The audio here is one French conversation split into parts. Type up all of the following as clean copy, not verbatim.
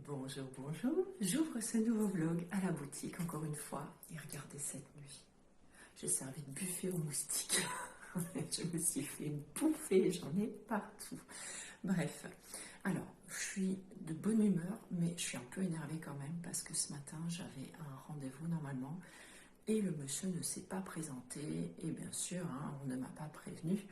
Bonjour, bonjour, j'ouvre ce nouveau vlog à la boutique encore une fois et regardez cette nuit. J'ai servi de buffet aux moustiques. Je me suis fait bouffer, j'en ai partout. Bref, alors je suis de bonne humeur mais je suis un peu énervée quand même parce que ce matin j'avais un rendez-vous normalement et le monsieur ne s'est pas présenté et bien sûr on ne m'a pas prévenu.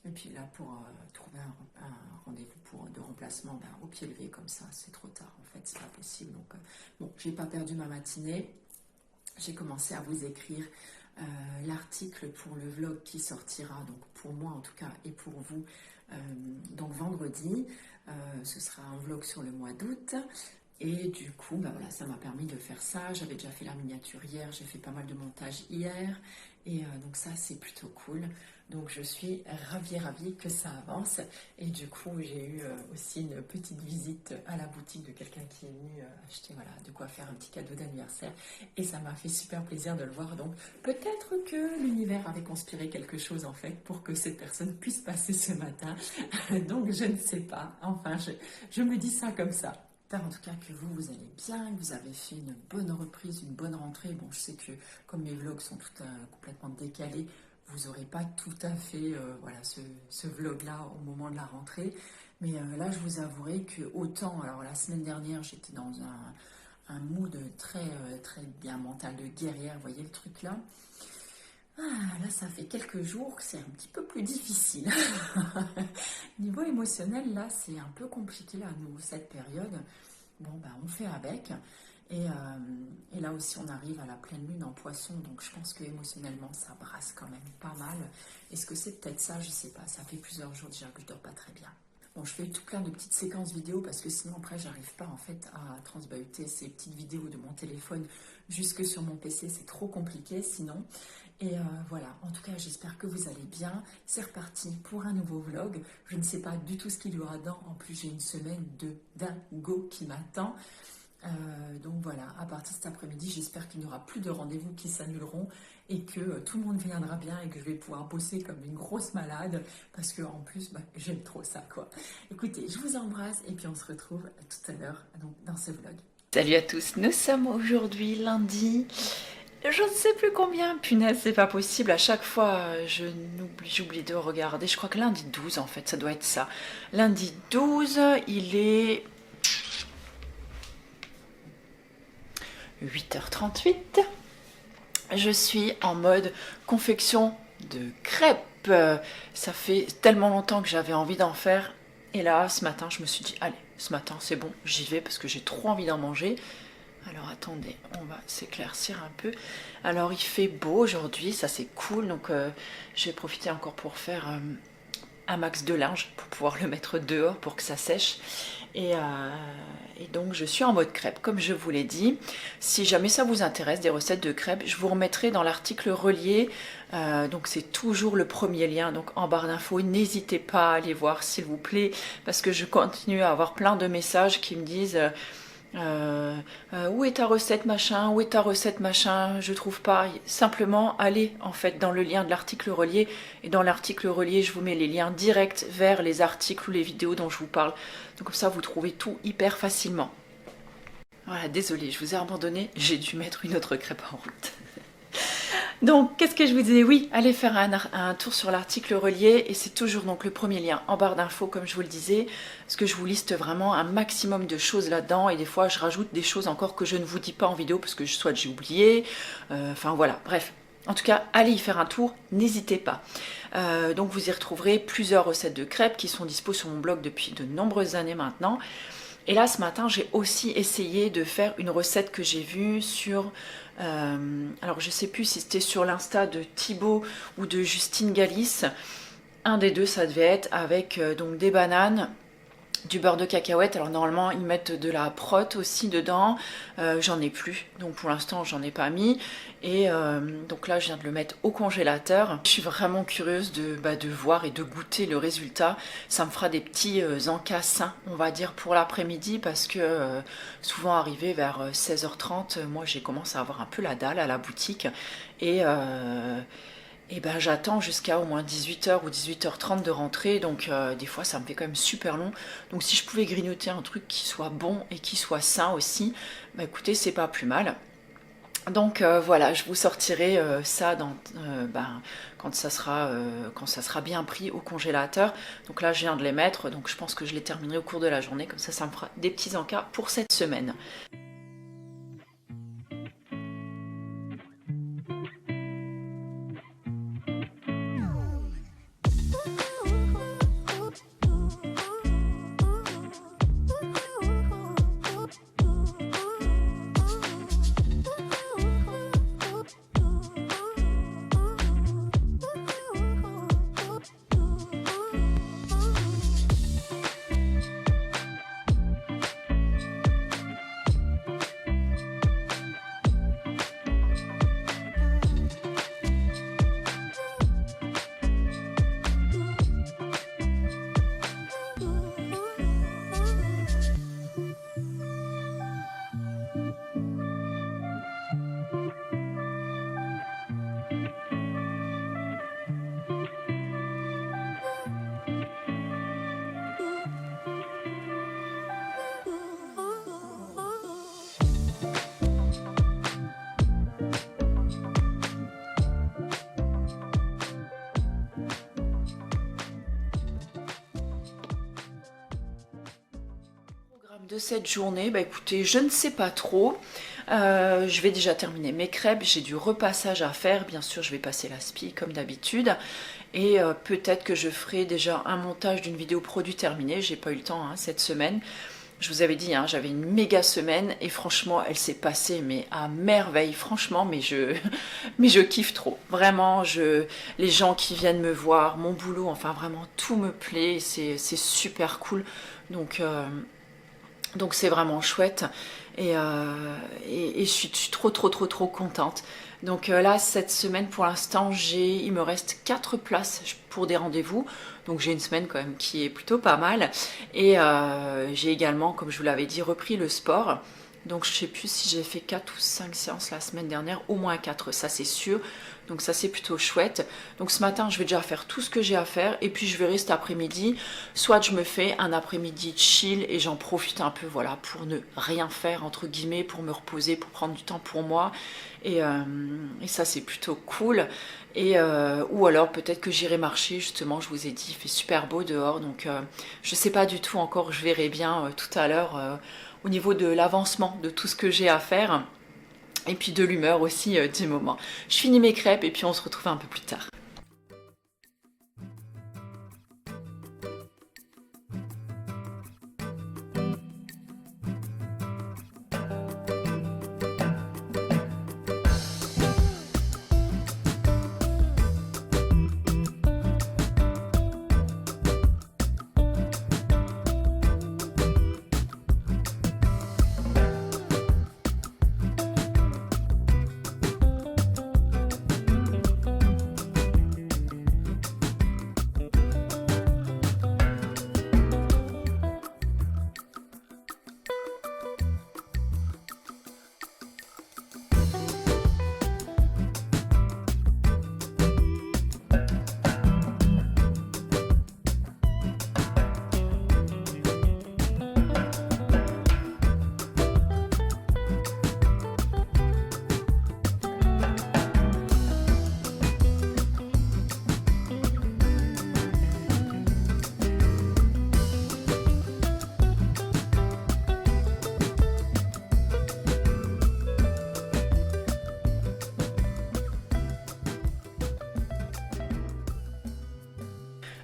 Et puis là, pour trouver un rendez-vous de remplacement au pied levé comme ça, c'est trop tard en fait, c'est pas possible. Donc, bon, j'ai pas perdu ma matinée. J'ai commencé à vous écrire l'article pour le vlog qui sortira, donc pour moi en tout cas et pour vous, donc vendredi. Ce sera un vlog sur le mois d'août. Et du coup, voilà, ça m'a permis de faire ça. J'avais déjà fait la miniature hier, j'ai fait pas mal de montage hier. Et donc ça, c'est plutôt cool. Donc je suis ravie que ça avance. Et du coup, j'ai eu aussi une petite visite à la boutique de quelqu'un qui est venu acheter de quoi faire un petit cadeau d'anniversaire. Et ça m'a fait super plaisir de le voir. Donc peut-être que l'univers avait conspiré quelque chose en fait pour que cette personne puisse passer ce matin. Donc je ne sais pas. Enfin, je me dis ça comme ça. J'espère en tout cas que vous allez bien, que vous avez fait une bonne reprise, une bonne rentrée. Bon, je sais que comme mes vlogs sont complètement décalés, vous n'aurez pas tout à fait ce vlog-là au moment de la rentrée. Mais là, je vous avouerai que autant, alors la semaine dernière, j'étais dans un mood très bien mental de guerrière, vous voyez le truc là. Là, ça fait quelques jours que c'est un petit peu plus difficile. Niveau émotionnel, là, c'est un peu compliqué à nous, cette période. Bon, on fait avec. Et là aussi, on arrive à la pleine lune en poisson. Donc, je pense que émotionnellement, ça brasse quand même pas mal. Est-ce que c'est peut-être ça? Je sais pas. Ça fait plusieurs jours déjà que je dors pas très bien. Bon, je fais tout plein de petites séquences vidéo parce que sinon après j'arrive pas en fait à transbahuter ces petites vidéos de mon téléphone jusque sur mon PC, c'est trop compliqué sinon. Et voilà, en tout cas j'espère que vous allez bien. C'est reparti pour un nouveau vlog. Je ne sais pas du tout ce qu'il y aura dedans. En plus j'ai une semaine de dingo qui m'attend. Donc voilà, à partir de cet après-midi, j'espère qu'il n'y aura plus de rendez-vous qui s'annuleront et que tout le monde viendra bien et que je vais pouvoir bosser comme une grosse malade parce que en plus, j'aime trop ça quoi. Écoutez, je vous embrasse et puis on se retrouve tout à l'heure dans ce vlog. Salut à tous, nous sommes aujourd'hui lundi, je ne sais plus combien, punaise c'est pas possible, à chaque fois j'oublie de regarder, je crois que lundi 12 en fait, ça doit être ça. Lundi 12, il est 8h38, je suis en mode confection de crêpes, ça fait tellement longtemps que j'avais envie d'en faire, et là ce matin je me suis dit allez, ce matin c'est bon, j'y vais parce que j'ai trop envie d'en manger. Alors attendez, on va s'éclaircir un peu. Alors il fait beau aujourd'hui, ça c'est cool, donc je vais profiter encore pour faire un max de linge pour pouvoir le mettre dehors pour que ça sèche. Et donc je suis en mode crêpe, comme je vous l'ai dit. Si jamais ça vous intéresse, des recettes de crêpes, je vous remettrai dans l'article relié. Donc c'est toujours le premier lien, donc en barre d'infos. N'hésitez pas à aller voir s'il vous plaît, parce que je continue à avoir plein de messages qui me disent... où est ta recette machin, où est ta recette machin, je trouve pas. Simplement allez en fait dans le lien de l'article relié, et dans l'article relié je vous mets les liens directs vers les articles ou les vidéos dont je vous parle, donc comme ça vous trouvez tout hyper facilement. Voilà, désolée, je vous ai abandonné, j'ai dû mettre une autre crêpe en route. Donc, qu'est-ce que je vous disais? Oui, allez faire un tour sur l'article relié, et c'est toujours donc le premier lien en barre d'infos, comme je vous le disais, parce que je vous liste vraiment un maximum de choses là-dedans, et des fois je rajoute des choses encore que je ne vous dis pas en vidéo, parce que soit j'ai oublié, enfin voilà, bref. En tout cas, allez y faire un tour, n'hésitez pas. Donc vous y retrouverez plusieurs recettes de crêpes qui sont dispo sur mon blog depuis de nombreuses années maintenant. Et là, ce matin, j'ai aussi essayé de faire une recette que j'ai vue sur... alors, je ne sais plus si c'était sur l'Insta de Thibaut ou de Justine Galis. Un des deux, ça devait être avec donc des bananes, du beurre de cacahuète. Alors normalement ils mettent de la prot aussi dedans, j'en ai plus, donc pour l'instant j'en ai pas mis, et donc là je viens de le mettre au congélateur. Je suis vraiment curieuse de voir et de goûter le résultat. Ça me fera des petits encas sains, on va dire, pour l'après-midi, parce que souvent arrivé vers 16h30, moi j'ai commencé à avoir un peu la dalle à la boutique, et ben j'attends jusqu'à au moins 18h ou 18h30 de rentrer, donc des fois ça me fait quand même super long. Donc si je pouvais grignoter un truc qui soit bon et qui soit sain aussi, bah écoutez, c'est pas plus mal. Donc voilà, je vous sortirai ça quand ça sera bien pris au congélateur. Donc là, je viens de les mettre, donc je pense que je les terminerai au cours de la journée, comme ça me fera des petits encas pour cette semaine. De cette journée, bah écoutez, je ne sais pas trop. Je vais déjà terminer mes crêpes, j'ai du repassage à faire, bien sûr je vais passer la spie comme d'habitude, et peut-être que je ferai déjà un montage d'une vidéo produit terminée. J'ai pas eu le temps hein, cette semaine. Je vous avais dit, hein, j'avais une méga semaine et franchement elle s'est passée mais à merveille, franchement, mais je kiffe trop. Vraiment, les gens qui viennent me voir, mon boulot, enfin vraiment tout me plaît, c'est super cool. Donc c'est vraiment chouette et je suis trop contente. Donc là cette semaine pour l'instant il me reste 4 places pour des rendez-vous. Donc j'ai une semaine quand même qui est plutôt pas mal. Et j'ai également, comme je vous l'avais dit, repris le sport. Donc je sais plus si j'ai fait 4 ou 5 séances la semaine dernière, au moins 4, ça c'est sûr. Donc ça c'est plutôt chouette. Donc ce matin je vais déjà faire tout ce que j'ai à faire et puis je verrai cet après-midi. Soit je me fais un après-midi chill et j'en profite un peu voilà pour ne rien faire entre guillemets, pour me reposer, pour prendre du temps pour moi. Et ça c'est plutôt cool. Ou alors peut-être que j'irai marcher, justement je vous ai dit il fait super beau dehors. Donc je sais pas du tout encore, je verrai bien tout à l'heure au niveau de l'avancement de tout ce que j'ai à faire. Et puis de l'humeur aussi du moment. Je finis mes crêpes et puis on se retrouve un peu plus tard.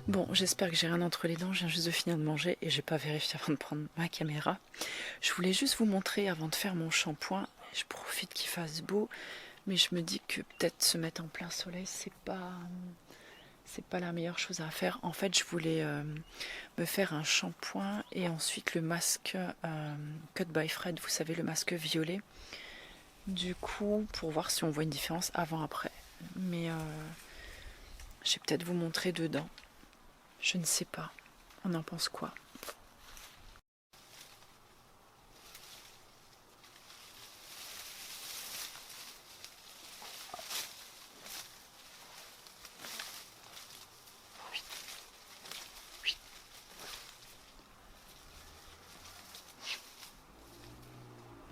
Bon, j'espère que j'ai rien entre les dents, je viens juste de finir de manger et j'ai pas vérifié avant de prendre ma caméra. Je voulais juste vous montrer avant de faire mon shampoing, je profite qu'il fasse beau, mais je me dis que peut-être se mettre en plein soleil, c'est pas la meilleure chose à faire. En fait, je voulais me faire un shampoing et ensuite le masque Cut by Fred, vous savez, le masque violet. Du coup, pour voir si on voit une différence avant-après. Mais je vais peut-être vous montrer dedans. Je ne sais pas. On en pense quoi?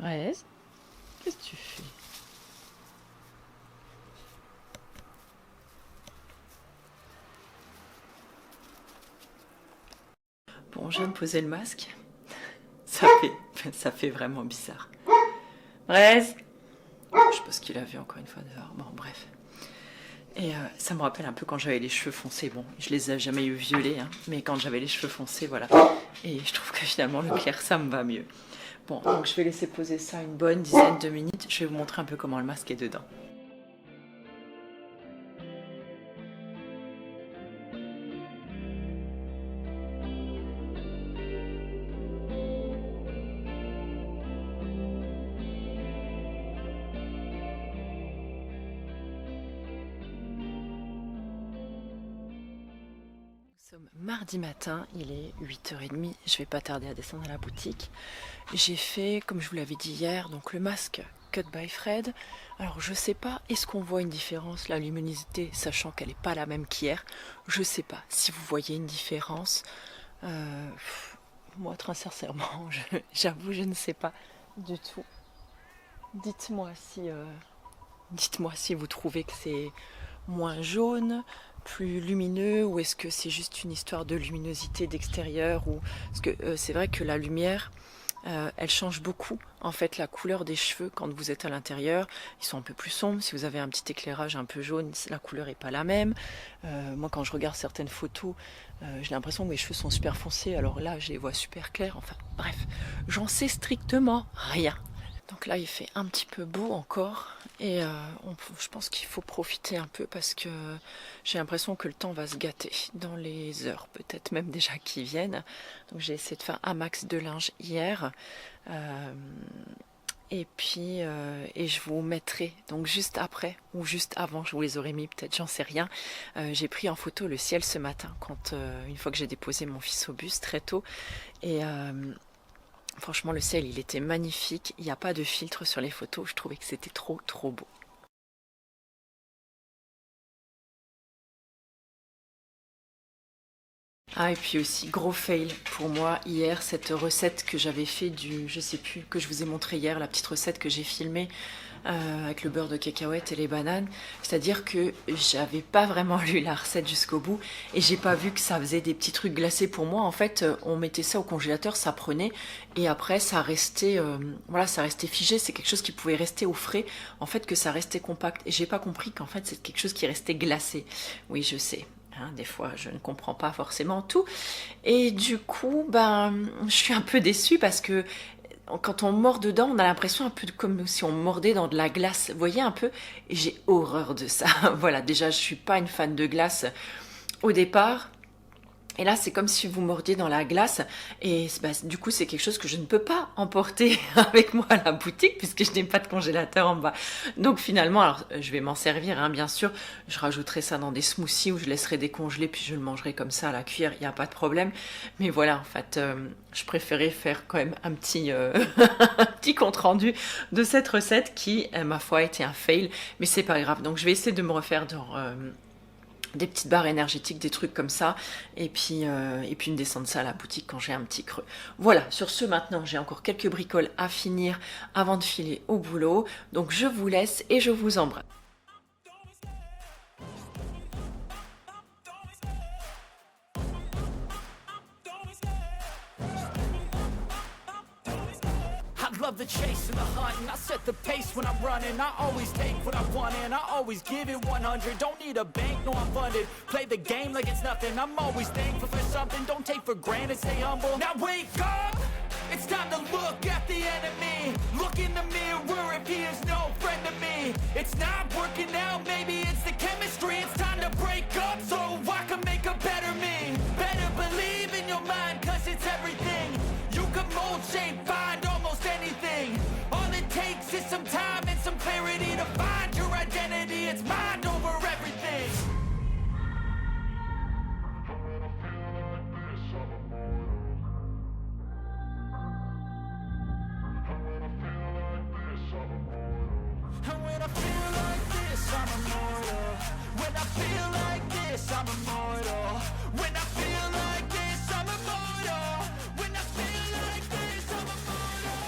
Rez, qu'est-ce que tu fais? Bon, je viens de poser le masque. Ça fait vraiment bizarre. Rez, je sais pas ce qu'il a vu encore une fois dehors. Bon, bref. Et ça me rappelle un peu quand j'avais les cheveux foncés. Bon, je les ai jamais eu violets, hein, mais quand j'avais les cheveux foncés, voilà. Et je trouve que finalement, le clair, ça me va mieux. Bon, donc je vais laisser poser ça une bonne dizaine de minutes. Je vais vous montrer un peu comment le masque est dedans. Nous sommes mardi matin, il est 8h30, je vais pas tarder à descendre à la boutique. J'ai fait, comme je vous l'avais dit hier, donc le masque Cut by Fred. Alors je sais pas, est-ce qu'on voit une différence, la luminosité, sachant qu'elle n'est pas la même qu'hier. Je sais pas si vous voyez une différence. Moi très sincèrement, j'avoue je ne sais pas du tout. Dites-moi si vous trouvez que c'est moins jaune, plus lumineux, ou est-ce que c'est juste une histoire de luminosité d'extérieur, ou parce que c'est vrai que la lumière elle change beaucoup en fait la couleur des cheveux quand vous êtes à l'intérieur. Ils sont un peu plus sombres. Si vous avez un petit éclairage un peu jaune, la couleur est pas la même. Moi quand je regarde certaines photos, j'ai l'impression que mes cheveux sont super foncés, alors là je les vois super clairs. Enfin bref, j'en sais strictement rien. Donc là il fait un petit peu beau encore et je pense qu'il faut profiter un peu parce que j'ai l'impression que le temps va se gâter dans les heures peut-être même déjà qui viennent. Donc j'ai essayé de faire un max de linge hier et puis et je vous mettrai donc juste après ou juste avant, je vous les aurais mis peut-être, j'en sais rien. J'ai pris en photo le ciel ce matin quand une fois que j'ai déposé mon fils au bus très tôt et franchement, le ciel, il était magnifique. Il n'y a pas de filtre sur les photos. Je trouvais que c'était trop, trop beau. Ah, et puis aussi, gros fail pour moi hier, cette recette que j'avais fait je sais plus, que je vous ai montré hier, la petite recette que j'ai filmée avec le beurre de cacahuète et les bananes. C'est-à-dire que j'avais pas vraiment lu la recette jusqu'au bout et j'ai pas vu que ça faisait des petits trucs glacés pour moi. En fait, on mettait ça au congélateur, ça prenait et après ça restait, voilà, ça restait figé. C'est quelque chose qui pouvait rester au frais. En fait, que ça restait compact. Et j'ai pas compris qu'en fait c'est quelque chose qui restait glacé. Oui, je sais. Des fois, je ne comprends pas forcément tout. Et du coup, je suis un peu déçue parce que quand on mord dedans, on a l'impression un peu comme si on mordait dans de la glace. Vous voyez un peu? Et j'ai horreur de ça. Voilà, déjà, je suis pas une fan de glace au départ. Et là, c'est comme si vous mordiez dans la glace. Et du coup, c'est quelque chose que je ne peux pas emporter avec moi à la boutique puisque je n'ai pas de congélateur en bas. Donc finalement, alors, je vais m'en servir, hein, bien sûr. Je rajouterai ça dans des smoothies où je laisserai décongeler puis je le mangerai comme ça à la cuillère. Il n'y a pas de problème. Mais voilà, en fait, je préférais faire quand même un petit, un petit compte rendu de cette recette qui, ma foi, a été un fail. Mais c'est pas grave. Donc je vais essayer de me refaire dans... des petites barres énergétiques, des trucs comme ça, et puis une descente ça à la boutique quand j'ai un petit creux. Voilà, sur ce maintenant, j'ai encore quelques bricoles à finir avant de filer au boulot, donc je vous laisse et je vous embrasse. Love the chase and the hunt, and I set the pace when I'm running. I always take what I want and I always give it 100. Don't need a bank, no I'm funded. Play the game like it's nothing. I'm always thankful for something. Don't take for granted, stay humble. Now wake up! It's time to look at the enemy. Look in the mirror if he is no friend to me. It's not working out, maybe it's the chemistry. It's time to break up so I can make a better me. Better believe in your mind, cause it's everything. You can mold, shape, find almost anything. All it takes is some time and some clarity to find your identity. It's mind over everything. And when I feel like this, I'm immortal. When I feel like this, I'm immortal. When I feel like this, I'm immortal. When I feel like this, I'm immortal.